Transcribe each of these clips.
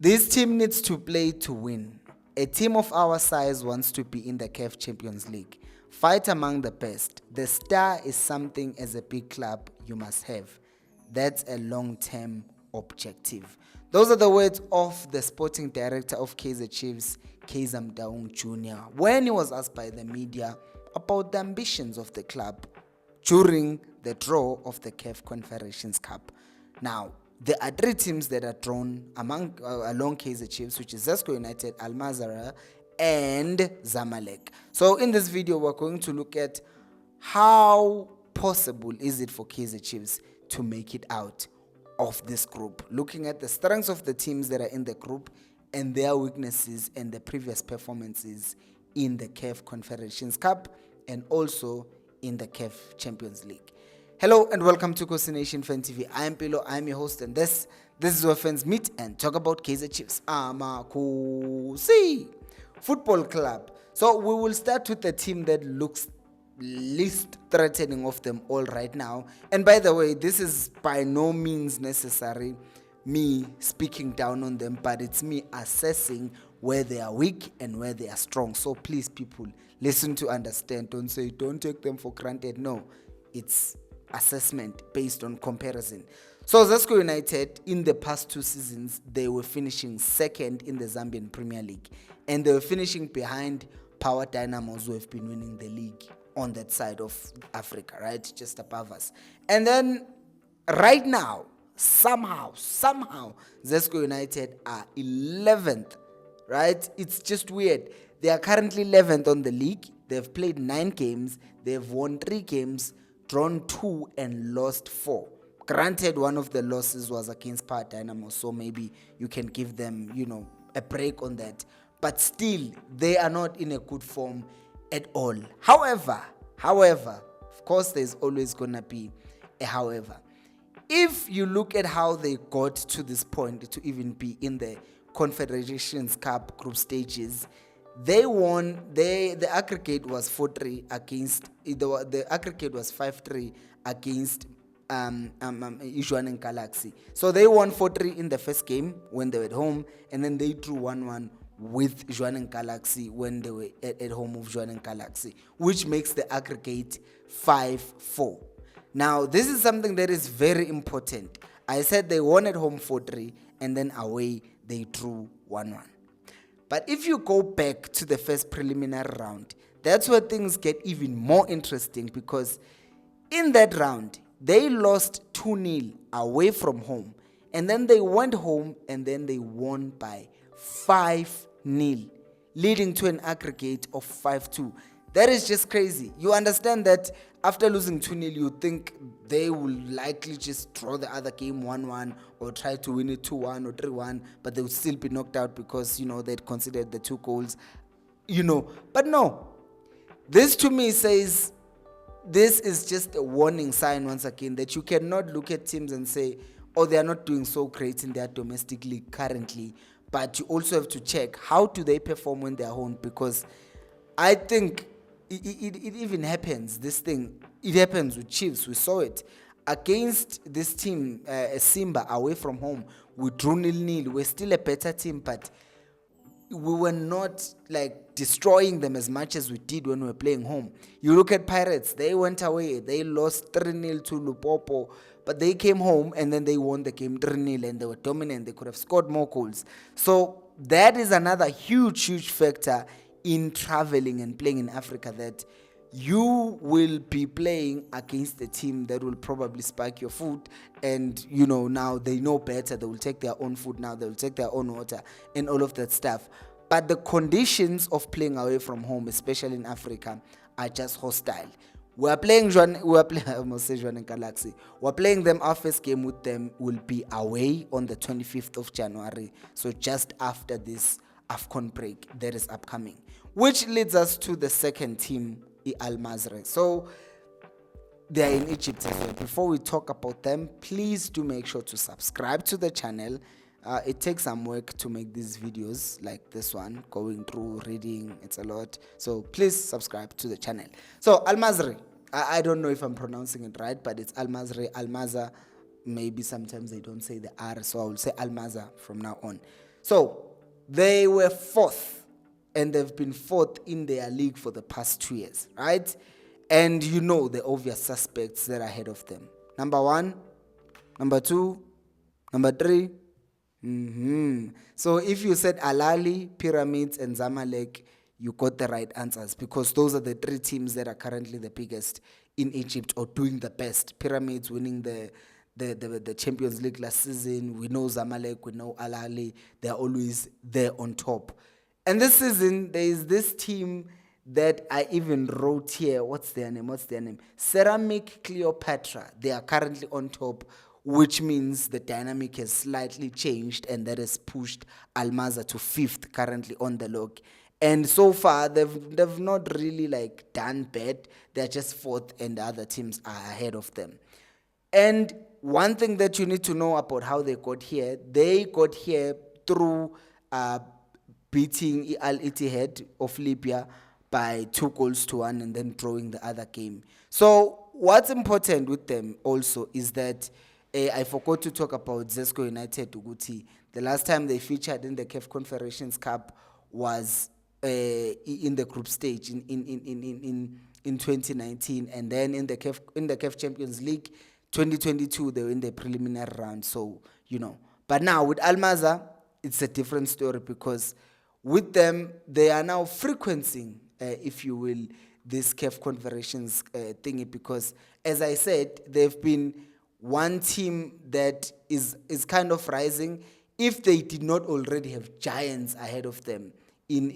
This team needs to play to win. A team of our size wants to be in the CAF Champions League. Fight among the best. The star is something as a big club you must have. That's a long-term objective. Those are the words of the sporting director of Kaizer Chiefs, Kaizer Daung Jr., when he was asked by the media about the ambitions of the club during the draw of the CAF Confederations Cup. Now, there are three teams that are drawn along Kaizer Chiefs, which is Zesco United, Al Mazara, and Zamalek. So in this video, we're going to look at how possible is it for Kaizer Chiefs to make it out of this group, looking at the strengths of the teams that are in the group and their weaknesses and the previous performances in the CAF Confederations Cup and also in the CAF Champions League. Hello and welcome to Khosi Nation Fan TV. I am Pilo, I am your host, and this is where fans meet and talk about Kaizer Chiefs. Khosi Football Club. So we will start with the team that looks least threatening of them all right now. And by the way, this is by no means necessary me speaking down on them, but it's me assessing where they are weak and where they are strong. So please, people, listen to understand. Don't say, don't take them for granted. No, it's assessment based on comparison. So Zesco United, in the past 2 seasons, they were finishing second in the Zambian Premier League, and they were finishing behind Power Dynamos, who have been winning the league on that side of Africa, right, just above us. And then right now, somehow Zesco United are 11th, right? It's just weird. They are currently 11th on the league. They've played 9 games. They've won 3 games, drawn 2 and lost 4. Granted, one of the losses was against Power Dynamo, so maybe you can give them, a break on that. But still, they are not in a good form at all. However, of course, there's always going to be a however. If you look at how they got to this point to even be in the Confederations Cup group stages, they won. The aggregate was 4-3 against the aggregate was 5-3 against Zesco Galaxy. So they won 4-3 in the first game when they were at home, and then they drew 1-1 with Zesco Galaxy when they were at home with Zesco Galaxy, which makes the aggregate 5-4. Now, this is something that is very important. I said they won at home 4-3, and then away they drew 1-1. But if you go back to the first preliminary round, that's where things get even more interesting, because in that round, they lost 2-0 away from home. And then they went home and then they won by 5-0, leading to an aggregate of 5-2. That is just crazy. You understand that after losing 2-0, you think they will likely just draw the other game 1-1 or try to win it 2-1 or 3-1, but they would still be knocked out because, they'd considered the 2 goals, But no, this to me says this is just a warning sign once again that you cannot look at teams and say, oh, they are not doing so great in their domestic league currently, but you also have to check how do they perform when they're home, because I think it even happens. It happens with Chiefs. We saw it against this team, Simba, away from home. We drew 0-0. We're still a better team, but we were not destroying them as much as we did when we were playing home. You look at Pirates, they went away, they lost 3-0 to Lupopo, but they came home and then they won the game 3-0 and they were dominant. They could have scored more goals. So that is another huge factor in traveling and playing in Africa, that you will be playing against a team that will probably spike your food, and now they know better. They will take their own food now, they will take their own water and all of that stuff. But the conditions of playing away from home, especially in Africa, are just hostile. We're playing Galaxy. We're playing them. Our first game with them will be away on the 25th of January. So just after this AFCON break that is upcoming, which leads us to the second team, Al Mazra. So they are in Egypt as well. Before we talk about them, please do make sure to subscribe to the channel. It takes some work to make these videos like this one, going through, reading, it's a lot. So please subscribe to the channel. So Al Mazra, I don't know if I'm pronouncing it right, but it's Al Mazra, Al Mazra. Maybe sometimes they don't say the R, so I will say Al Mazra from now on. So they were fourth, and they've been fourth in their league for the past 2 years, right? And you know the obvious suspects that are ahead of them. Number one, number two, number three. So if you said Alali, Pyramids, and Zamalek, you got the right answers, because those are the three teams that are currently the biggest in Egypt, or doing the best. Pyramids winning the Champions League last season. We know Zamalek, we know Alali. They're always there on top. And this season, there is this team that I even wrote here. What's their name? Ceramic Cleopatra. They are currently on top, which means the dynamic has slightly changed, and that has pushed Almaza to fifth currently on the log. And so far, they've not really like done bad. They're just fourth, and the other teams are ahead of them. And one thing that you need to know about how they got here through beating Al Ittihad of Libya by 2-1, and then drawing the other game. So what's important with them also is that I forgot to talk about Zesco United Uguti. The last time they featured in the CAF Confederations Cup was in the group stage in 2019, and then in the CAF Champions League 2022 they were in the preliminary round. So but now with Almaza, it's a different story, because with them they are now frequencing, if you will, this CAF Confederations thingy, because as I said, they've been one team that is kind of rising. If they did not already have giants ahead of them in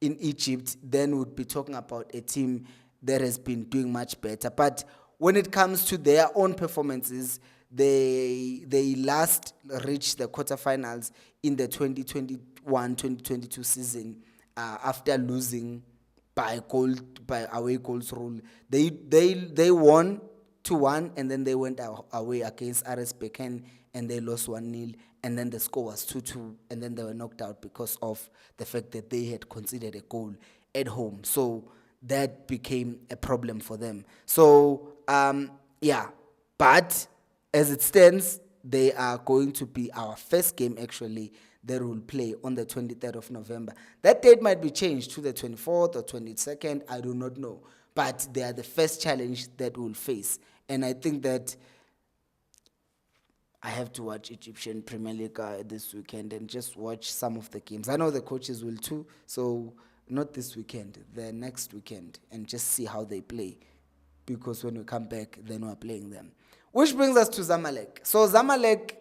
Egypt, then we'd be talking about a team that has been doing much better. But when it comes to their own performances, they last reached the quarterfinals in the 2021-2022 season, after losing by away goals rule. They won 2-1, and then they went away against RS Berkane, and they lost 1-0, and then the score was 2-2, and then they were knocked out because of the fact that they had conceded a goal at home. So that became a problem for them. So but as it stands, they are going to be our first game actually that will play on the 23rd of November. That date might be changed to the 24th or 22nd, I do not know. But they are the first challenge that we'll face. And I think that I have to watch Egyptian Premier League this weekend and just watch some of the games. I know the coaches will too, so not this weekend, the next weekend, and just see how they play. Because when we come back, then we're playing them. Which brings us to Zamalek. So Zamalek,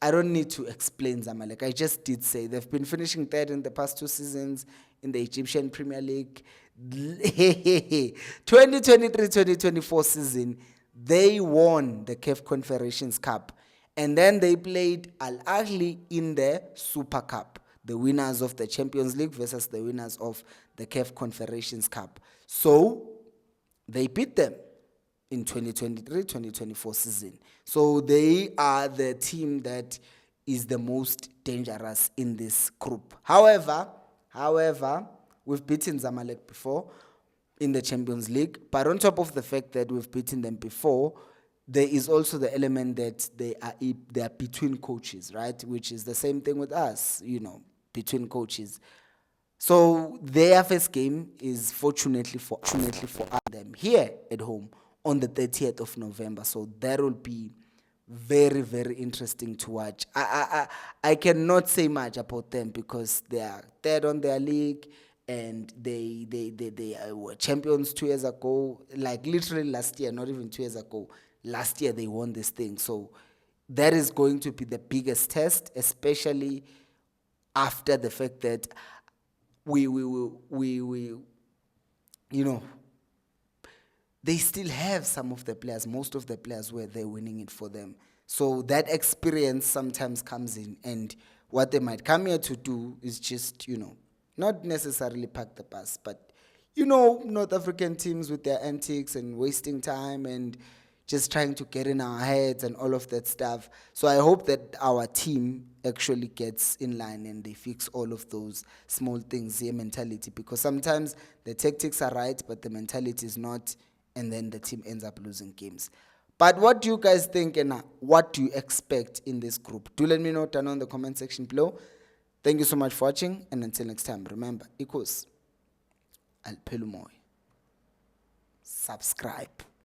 I don't need to explain Zamalek. I just did say they've been finishing third in the past 2 seasons in the Egyptian Premier League. 2023-2024 season, they won the CAF Confederations Cup. And then they played Al Ahly in the Super Cup, the winners of the Champions League versus the winners of the CAF Confederations Cup. So they beat them in 2023-2024 season. So they are the team that is the most dangerous in this group. However, we've beaten Zamalek before in the Champions League. But on top of the fact that we've beaten them before, there is also the element that they are between coaches, right? Which is the same thing with us, between coaches. So their first game is fortunately for them here at home on the 30th of November. So that will be very, very interesting to watch. I cannot say much about them because they are third on their league, and they were champions 2 years ago, like literally last year, not even 2 years ago. Last year they won this thing. So that is going to be the biggest test, especially after the fact that we they still have some of the players, most of the players where they're winning it for them. So that experience sometimes comes in, and what they might come here to do is just, not necessarily pack the bus, but, North African teams with their antics and wasting time and just trying to get in our heads and all of that stuff. So I hope that our team actually gets in line and they fix all of those small things here, mentality, because sometimes the tactics are right, but the mentality is not, and then the team ends up losing games. But what do you guys think, and what do you expect in this group? Do let me know down on the comment section below. Thank you so much for watching, and until next time, remember, equals Alpelumoy. Subscribe.